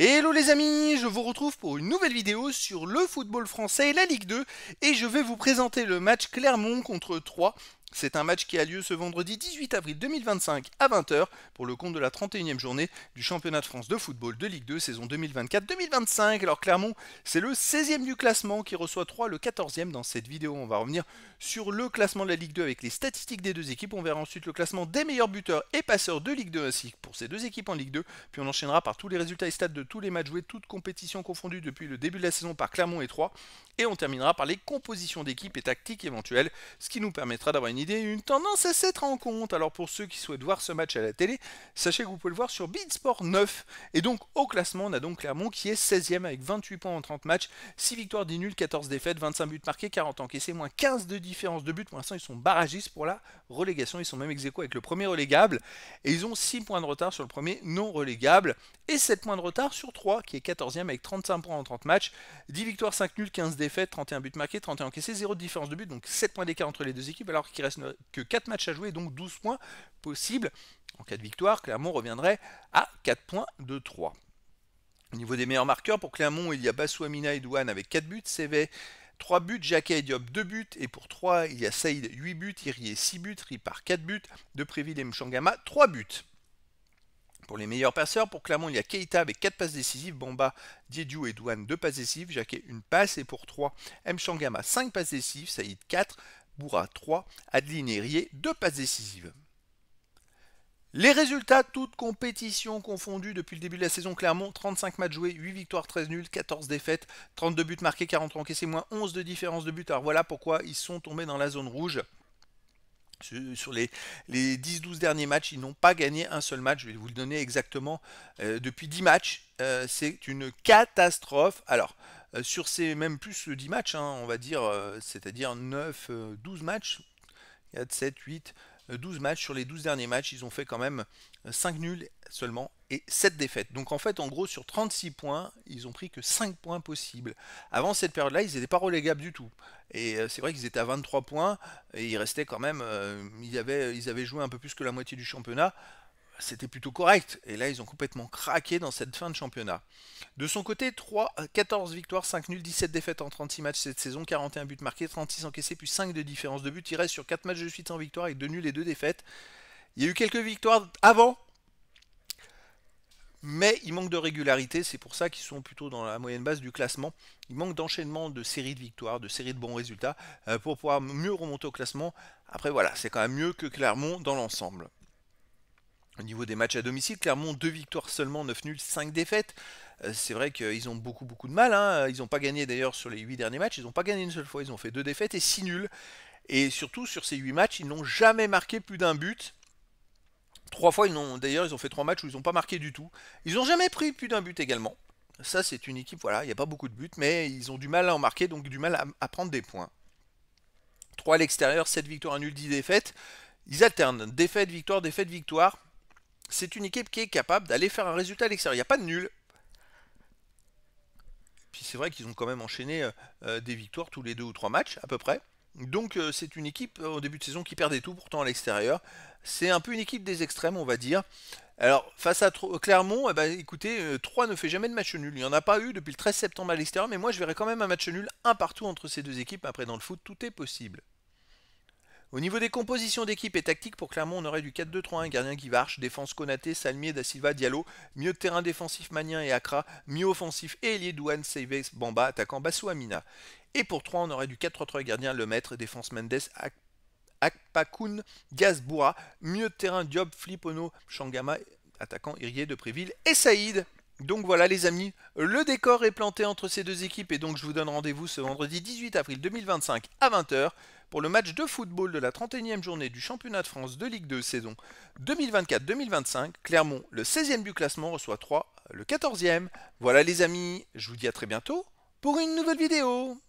Hello les amis, je vous retrouve pour une nouvelle vidéo sur le football français et la Ligue 2 et je vais vous présenter le match Clermont contre Troyes. C'est un match qui a lieu ce vendredi 18 avril 2025 à 20 h pour le compte de la 31e journée du championnat de France de football de Ligue 2 saison 2024-2025. Alors Clermont, c'est le 16e du classement qui reçoit Troyes le 14e. Dans cette vidéo, on va revenir sur le classement de la Ligue 2 avec les statistiques des deux équipes. On verra ensuite le classement des meilleurs buteurs et passeurs de Ligue 2 ainsi que pour ces deux équipes en Ligue 2. Puis on enchaînera par tous les résultats et stats de tous les matchs joués, toutes compétitions confondues depuis le début de la saison par Clermont et Troyes. Et on terminera par les compositions d'équipes et tactiques éventuelles, ce qui nous permettra d'avoir une idée et une tendance à cette rencontre. Alors pour ceux qui souhaitent voir ce match à la télé, sachez que vous pouvez le voir sur Beansport 9. Et donc au classement, on a donc Clermont qui est 16e avec 28 points en 30 matchs, 6 victoires, 10 nuls, 14 défaites, 25 buts marqués, 40 encaissés, moins 15 de différence de but. Pour l'instant, ils sont barragistes pour la relégation. Ils sont même ex-aequo avec le premier relégable. Et ils ont 6 points de retard sur le premier non relégable. Et 7 points de retard sur 3 qui est 14e avec 35 points en 30 matchs, 10 victoires, 5 nuls, 15 défaites, 31 buts marqués, 31 encaissés, 0 de différence de but, donc 7 points d'écart entre les deux équipes alors qu'il reste que 4 matchs à jouer, donc 12 points possibles. En cas de victoire, Clermont reviendrait à 4 points de 3. Au niveau des meilleurs marqueurs, pour Clermont, il y a Bassou Amina et Douane avec 4 buts, Sévet 3 buts, Jacquet et Diop 2 buts, et pour 3, il y a Saïd 8 buts, Irié 6 buts, Ripard 4 buts, Depréville et Mchangama 3 buts. Pour les meilleurs passeurs, pour Clermont, il y a Keita avec 4 passes décisives, Bamba, Diédiou et Douane 2 passes décisives, Jacquet 1 passe, et pour 3, Mchangama 5 passes décisives, Saïd 4, Boura 3, Adeline et Rier 2 passes décisives. Les résultats, toutes compétitions confondues depuis le début de la saison, Clermont, 35 matchs joués, 8 victoires, 13 nuls, 14 défaites, 32 buts marqués, 43 encaissés, moins 11 de différence de but. Alors voilà pourquoi ils sont tombés dans la zone rouge. Sur les 10-12 derniers matchs, ils n'ont pas gagné un seul match. Je vais vous le donner exactement depuis 10 matchs. C'est une catastrophe. Alors, sur ces même plus 10 matchs, hein, on va dire, c'est-à-dire 9, 12 matchs, 4, 7, 8, 12 matchs. Sur les 12 derniers matchs, ils ont fait quand même 5 nuls seulement et 7 défaites. Donc en fait, en gros, sur 36 points, ils ont pris que 5 points possibles. Avant cette période-là, ils n'étaient pas relégables du tout. Et c'est vrai qu'ils étaient à 23 points et ils restaient quand même, ils avaient joué un peu plus que la moitié du championnat. C'était plutôt correct. Et là, ils ont complètement craqué dans cette fin de championnat. De son côté, 14 victoires, 5 nuls, 17 défaites en 36 matchs cette saison, 41 buts marqués, 36 encaissés, plus 5 de différence de but. Il reste sur 4 matchs de suite sans victoire avec 2 nuls et 2 défaites. Il y a eu quelques victoires avant, mais il manque de régularité. C'est pour ça qu'ils sont plutôt dans la moyenne basse du classement. Il manque d'enchaînement de séries de victoires, de séries de bons résultats pour pouvoir mieux remonter au classement. Après, voilà, c'est quand même mieux que Clermont dans l'ensemble. Au niveau des matchs à domicile, Clermont 2 victoires seulement, 9 nuls, 5 défaites. C'est vrai qu'ils ont beaucoup de mal. Hein. Ils n'ont pas gagné d'ailleurs sur les 8 derniers matchs. Ils n'ont pas gagné une seule fois. Ils ont fait 2 défaites et 6 nuls. Et surtout sur ces 8 matchs, ils n'ont jamais marqué plus d'un but. 3 fois, d'ailleurs, ils ont fait 3 matchs où ils n'ont pas marqué du tout. Ils n'ont jamais pris plus d'un but également. Ça, c'est une équipe, voilà, il n'y a pas beaucoup de buts, mais ils ont du mal à en marquer, donc du mal à prendre des points. 3 à l'extérieur, 7 victoires, 1 nul, 10 défaites. Ils alternent défaite, victoire, défaite, victoire. C'est une équipe qui est capable d'aller faire un résultat à l'extérieur. Il n'y a pas de nul. Puis c'est vrai qu'ils ont quand même enchaîné des victoires tous les 2 ou 3 matchs à peu près. Donc c'est une équipe au début de saison qui perdait tout pourtant à l'extérieur. C'est un peu une équipe des extrêmes on va dire. Alors face à Clermont, eh ben, écoutez, 3 ne fait jamais de match nul. Il n'y en a pas eu depuis le 13 septembre à l'extérieur, mais moi je verrais quand même un match nul un partout entre ces deux équipes. Après dans le foot tout est possible. Au niveau des compositions d'équipe et tactique, pour Clermont, on aurait du 4-2-3-1, gardien Guivarch, défense Konaté, Salmier, Da Silva, Diallo, milieu de terrain défensif Magnien et Accra, milieu offensif et ailier Douane, Seives, Bamba, attaquant Bassou Amina. Et pour 3, on aurait du 4-3-3, gardien Lemaître, défense Mendes, Akpakoun, Diaz, Boura, milieu de terrain Diop, Flipono, Changama, attaquant Irié, Depréville et Saïd. Donc voilà les amis, le décor est planté entre ces deux équipes et donc je vous donne rendez-vous ce vendredi 18 avril 2025 à 20 h pour le match de football de la 31e journée du championnat de France de Ligue 2 saison 2024-2025. Clermont, le 16e du classement, reçoit Troyes, le 14e. Voilà les amis, je vous dis à très bientôt pour une nouvelle vidéo.